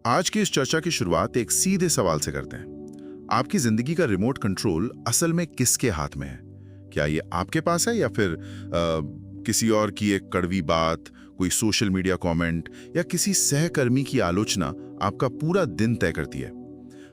आज की इस चर्चा की शुरुआत एक सीधे सवाल से करते हैं। आपकी जिंदगी का रिमोट कंट्रोल असल में किसके हाथ में है? क्या ये आपके पास है या फिर किसी और की एक कड़वी बात, कोई सोशल मीडिया कमेंट या किसी सहकर्मी की आलोचना आपका पूरा दिन तय करती है?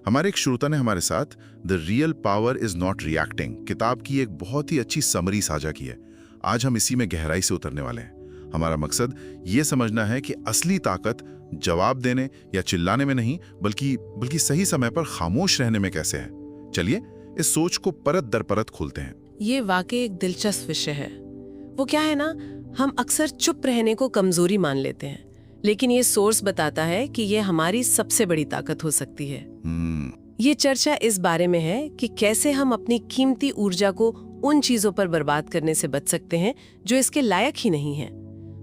हमारे एक श्रोता ने हमारे साथ the real power is not reacting किताब की एक बहुत ही अच्छी समरी साझा की है। आज हम इसी में गहराई से उतरने वाले हैं। हमारा मकसद ये समझना है कि असली ताकत जवाब देने या चिल्लाने में नहीं, बल्कि सही समय पर खामोश रहने में कैसे है। चलिए इस सोच को परत दर परत खोलते हैं। ये वाकई एक दिलचस्प विषय है। वो क्या है ना, हम अक्सर चुप रहने को कमजोरी मान लेते हैं, लेकिन ये सोर्स बताता है कि ये हमारी सबसे बड़ी ताकत हो सकती है। ये चर्चा इस बारे में है कि कैसे हम अपनी कीमती ऊर्जा को उन चीजों पर बर्बाद करने से बच सकते हैं जो इसके लायक ही नहीं है।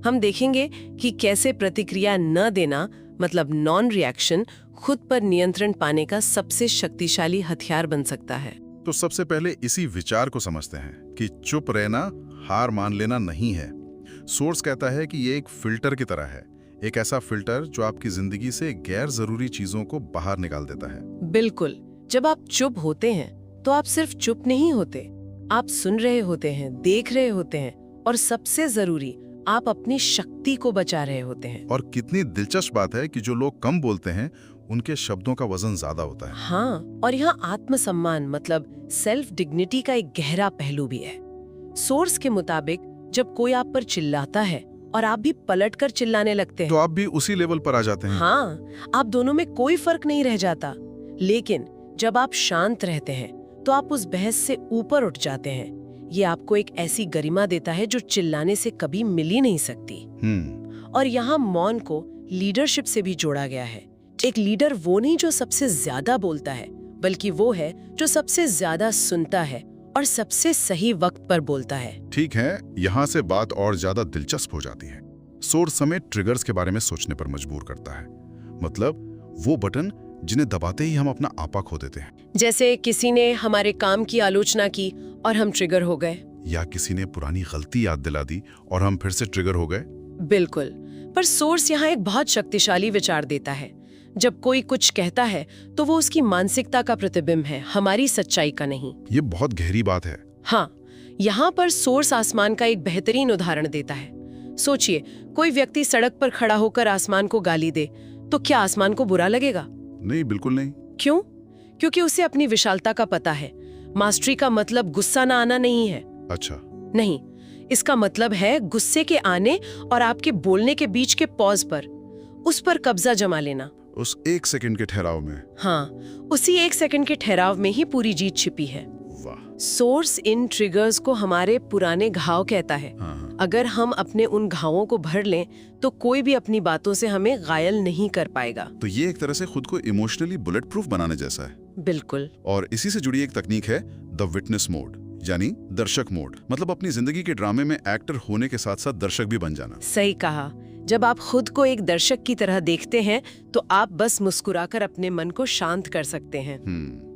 हम देखेंगे कि कैसे प्रतिक्रिया न देना, मतलब नॉन रिएक्शन, खुद पर नियंत्रण पाने का सबसे शक्तिशाली हथियार बन सकता है। तो सबसे पहले इसी विचार को समझते हैं कि चुप रहना हार मान लेना नहीं है। सोर्स कहता है कि ये एक फिल्टर की तरह है, एक ऐसा फिल्टर जो आपकी जिंदगी से गैर जरूरी चीजों को बाहर निकाल देता है। बिल्कुल। जब आप चुप होते हैं तो आप सिर्फ चुप नहीं होते, आप सुन रहे होते हैं, देख रहे होते हैं और सबसे जरूरी, आप अपनी शक्ति को बचा रहे होते हैं। और कितनी दिलचस्प बात है कि जो लोग कम बोलते हैं उनके शब्दों का वजन ज्यादा होता है। हाँ, और यहाँ आत्मसम्मान मतलब सेल्फ डिग्निटी का एक गहरा पहलू भी है। सोर्स के मुताबिक जब कोई आप पर चिल्लाता है और आप भी पलटकर चिल्लाने लगते हैं तो आप भी उसी लेवल पर आ जाते हैं। हाँ, आप दोनों में कोई फर्क नहीं रह जाता। लेकिन जब आप शांत रहते हैं तो आप उस बहस से ऊपर उठ जाते हैं। ये आपको एक ऐसी गरिमा देता है जो चिल्लाने से कभी मिल ही नहीं सकती। और यहाँ मौन को लीडरशिप से भी जोड़ा गया है। एक लीडर वो नहीं जो सबसे ज्यादा बोलता है, बल्कि वो है जो सबसे ज्यादा सुनता है और सबसे सही वक्त पर बोलता है। ठीक है, यहाँ से बात और ज्यादा दिलचस्प हो जाती है। सोर्स हमें ट्रिगर्स के बारे में सोचने पर मजबूर करता है, मतलब वो बटन जिन्हें दबाते ही हम अपना आपा खो देते हैं। जैसे किसी ने हमारे काम की आलोचना की और हम ट्रिगर हो गए, या किसी ने पुरानी गलती याद दिला दी और हम फिर से ट्रिगर हो गए। बिल्कुल। पर सोर्स यहाँ एक बहुत शक्तिशाली विचार देता है। जब कोई कुछ कहता है तो वो उसकी मानसिकता का प्रतिबिंब है, हमारी सच्चाई का नहीं। ये बहुत गहरी बात है। हाँ, यहाँ पर सोर्स आसमान का एक बेहतरीन उदाहरण देता है। सोचिए, कोई व्यक्ति सड़क पर खड़ा होकर आसमान को गाली दे, तो क्या आसमान को बुरा लगेगा? नहीं, बिल्कुल नहीं। क्यों? क्योंकि उसे अपनी विशालता का पता है। मास्टरी का मतलब गुस्सा ना आना नहीं है। अच्छा। नहीं, इसका मतलब है गुस्से के आने और आपके बोलने के बीच के पॉज पर, उस पर कब्जा जमा लेना। उस एक सेकंड के ठहराव में। हाँ, उसी एक सेकंड के ठहराव में ही पूरी जीत छिपी है। वाह। सोर्स इन ट्रिगर्स को हमारे पुराने घाव कहता है। हाँ। अगर हम अपने उन घावों को भर लें तो कोई भी अपनी बातों से हमें घायल नहीं कर पाएगा। तो ये एक तरह से खुद को इमोशनली बुलेट प्रूफ बनाने जैसा है। बिल्कुल। और इसी से जुड़ी एक तकनीक है द विटनेस मोड, यानी दर्शक मोड। मतलब अपनी जिंदगी के ड्रामे में एक्टर होने के साथ साथ दर्शक भी बन जाना। सही कहा। जब आप खुद को एक दर्शक की तरह देखते हैं तो आप बस मुस्कुराकर अपने मन को शांत कर सकते हैं।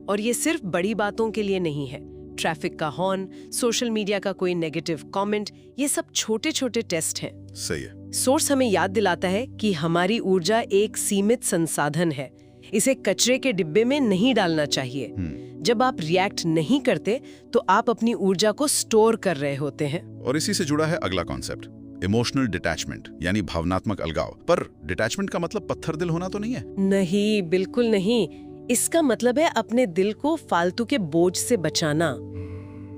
और ये सिर्फ बड़ी बातों के लिए नहीं है। ट्रैफिक का हॉर्न, सोशल मीडिया का कोई नेगेटिव कमेंट, ये सब छोटे छोटे टेस्ट हैं। सही है। सोर्स हमें याद दिलाता है कि हमारी ऊर्जा एक सीमित संसाधन है, इसे कचरे के डिब्बे में नहीं डालना चाहिए। जब आप रिएक्ट नहीं करते तो आप अपनी ऊर्जा को स्टोर कर रहे होते हैं। और इसी से जुड़ा है अगला कॉन्सेप्ट, इमोशनल डिटैचमेंट, यानी भावनात्मक अलगाव। पर डिटैचमेंट का मतलब पत्थर दिल होना तो नहीं है। नहीं, बिल्कुल नहीं। इसका मतलब है अपने दिल को फालतू के बोझ से बचाना।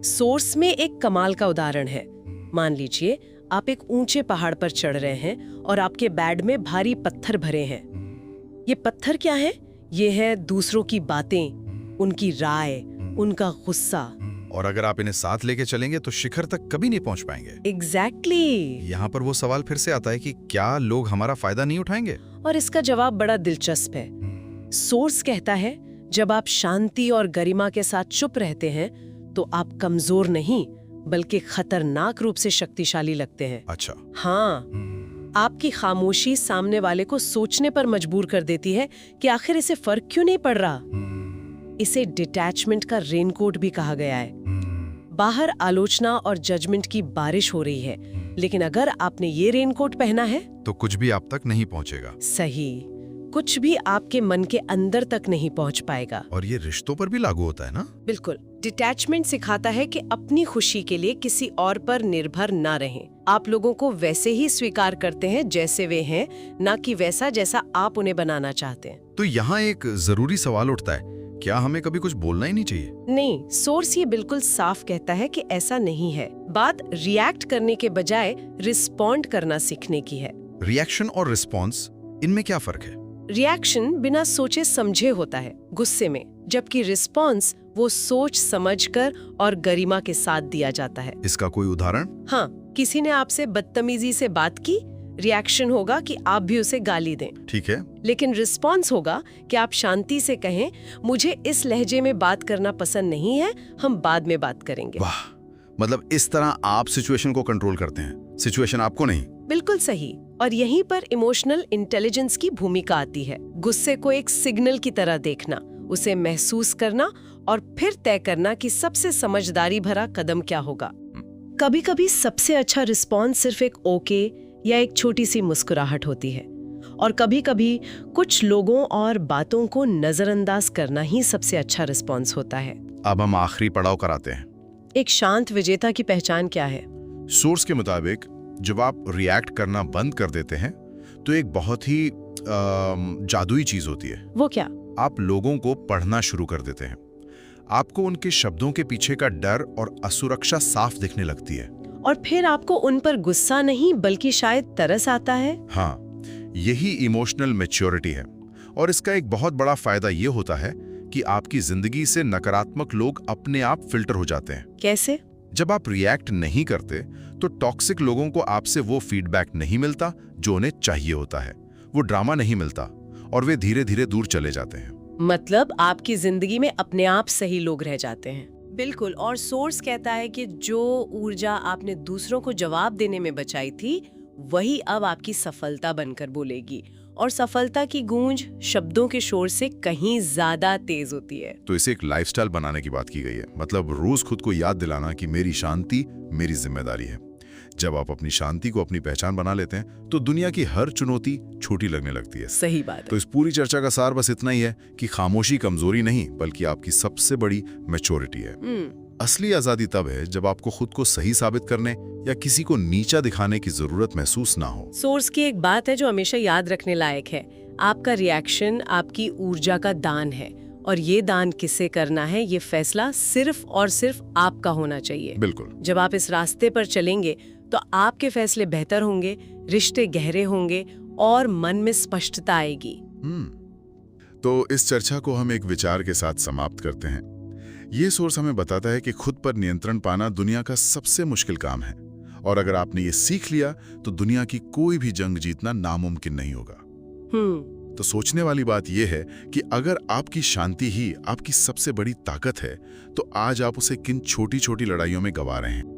सोर्स में एक कमाल का उदाहरण है। मान लीजिए आप एक ऊंचे पहाड़ पर चढ़ रहे हैं और आपके बैग में भारी पत्थर भरे हैं। ये पत्थर क्या है? ये है दूसरों की बातें, उनकी राय, उनका गुस्सा। और अगर आप इन्हें साथ लेके चलेंगे तो शिखर तक कभी नहीं पहुंच पाएंगे। एग्जैक्टली। यहाँ पर वो सवाल फिर से आता है कि क्या लोग हमारा फायदा नहीं उठाएंगे? और इसका जवाब बड़ा दिलचस्प है। सोर्स कहता है जब आप शांति और गरिमा के साथ चुप रहते हैं तो आप कमजोर नहीं बल्कि खतरनाक रूप से शक्तिशाली लगते हैं। अच्छा। हाँ, आपकी खामोशी सामने वाले को सोचने पर मजबूर कर देती है कि आखिर इसे फर्क क्यों नहीं पड़ रहा। इसे डिटैचमेंट का रेनकोट भी कहा गया है। बाहर आलोचना और जजमेंट की बारिश हो रही है, लेकिन अगर आपने ये रेनकोट पहना है तो कुछ भी आप तक नहीं पहुंचेगा। सही, कुछ भी आपके मन के अंदर तक नहीं पहुंच पाएगा। और ये रिश्तों पर भी लागू होता है ना? बिल्कुल। डिटैचमेंट सिखाता है कि अपनी खुशी के लिए किसी और पर निर्भर ना रहें। आप लोगों को वैसे ही स्वीकार करते हैं जैसे वे हैं, ना कि वैसा जैसा आप उन्हें बनाना चाहते हैं। तो यहाँ एक जरूरी सवाल उठता है, क्या हमें कभी कुछ बोलना ही नहीं चाहिए? नहीं, सोर्स ये बिल्कुल साफ कहता है कि ऐसा नहीं है। बात रिएक्ट करने के बजाय रिस्पॉन्ड करना सीखने की है। रिएक्शन और रिस्पॉन्स, इनमें क्या फर्क है? रिएक्शन बिना सोचे समझे होता है, गुस्से में, जबकि रिस्पॉन्स वो सोच समझकर और गरिमा के साथ दिया जाता है। इसका कोई उदाहरण? हाँ, किसी ने आपसे बदतमीजी से बात की, रिएक्शन होगा कि आप भी उसे गाली दें। ठीक है। लेकिन रिस्पॉन्स होगा कि आप शांति से कहें, मुझे इस लहजे में बात करना पसंद नहीं है, हम बाद में बात करेंगे। वाह, मतलब इस तरह आप सिचुएशन को कंट्रोल करते हैं, सिचुएशन आपको नहीं। बिल्कुल सही। और यहीं पर इमोशनल इंटेलिजेंस की भूमिका आती है। गुस्से को एक सिग्नल की तरह देखना, उसे महसूस करना और फिर तय करना कि सबसे समझदारी भरा कदम क्या होगा। कभी-कभी सबसे अच्छा रिस्पॉन्स सिर्फ एक ओके या एक छोटी सी मुस्कुराहट होती है, और कभी-कभी कुछ लोगों और बातों को नजरअंदाज करना ही सबसे अच्छा रिस्पॉन्स होता है। अब हम आखिरी पड़ाव कराते हैं। एक शांत विजेता की पहचान क्या है? सोर्स के मुताबिक जब आप रिएक्ट करना बंद कर देते हैं तो एक बहुत ही जादुई चीज होती है। वो क्या? आप लोगों को पढ़ना शुरू कर देते हैं। आपको उनके शब्दों के पीछे का डर और असुरक्षा साफ दिखने लगती है। और फिर आपको उन पर गुस्सा नहीं बल्कि शायद तरस आता है। हाँ, यही इमोशनल मैच्योरिटी है। और इसका एक बहुत बड़ा फायदा ये होता है कि आपकी जिंदगी से नकारात्मक लोग अपने आप फिल्टर हो जाते हैं। कैसे? जब आप रिएक्ट नहीं करते तो टॉक्सिक लोगों को आपसे वो फीडबैक नहीं मिलता जो उन्हें चाहिए होता है, वो ड्रामा नहीं मिलता और वे धीरे धीरे दूर चले जाते हैं। मतलब आपकी जिंदगी में अपने आप सही लोग रह जाते हैं। बिल्कुल। और सोर्स कहता है कि जो ऊर्जा आपने दूसरों को जवाब देने में बचाई थी, वही अब आपकी सफलता बनकर बोलेगी। और सफलता की गूंज शब्दों के शोर से कहीं ज्यादा तेज होती है। तो इसे एक लाइफस्टाइल बनाने की बात की गई है। मतलब रोज खुद को याद दिलाना कि मेरी शांति मेरी जिम्मेदारी है। जब आप अपनी शांति को अपनी पहचान बना लेते हैं तो दुनिया की हर चुनौती छोटी लगने लगती है। सही बात है। तो इस पूरी चर्चा का सार बस इतना ही है कि खामोशी कमजोरी नहीं बल्कि आपकी सबसे बड़ी मैच्योरिटी है। असली आजादी तब है जब आपको खुद को सही साबित करने या किसी को नीचा दिखाने की जरूरत महसूस ना हो। सोर्स की एक बात है जो हमेशा याद रखने लायक है। आपका रिएक्शन आपकी ऊर्जा का दान है, और ये दान किसे करना है ये फैसला सिर्फ और सिर्फ आपका होना चाहिए। बिल्कुल। जब आप इस रास्ते पर चलेंगे तो आपके फैसले बेहतर होंगे, रिश्ते गहरे होंगे और मन में स्पष्टता आएगी। तो इस चर्चा को हम एक विचार के साथ समाप्त करते हैं। ये सोर्स हमें बताता है कि खुद पर नियंत्रण पाना दुनिया का सबसे मुश्किल काम है, और अगर आपने ये सीख लिया तो दुनिया की कोई भी जंग जीतना नामुमकिन नहीं होगा। तो सोचने वाली बात यह है कि अगर आपकी शांति ही आपकी सबसे बड़ी ताकत है तो आज आप उसे किन छोटी छोटी लड़ाइयों में गंवा रहे हैं।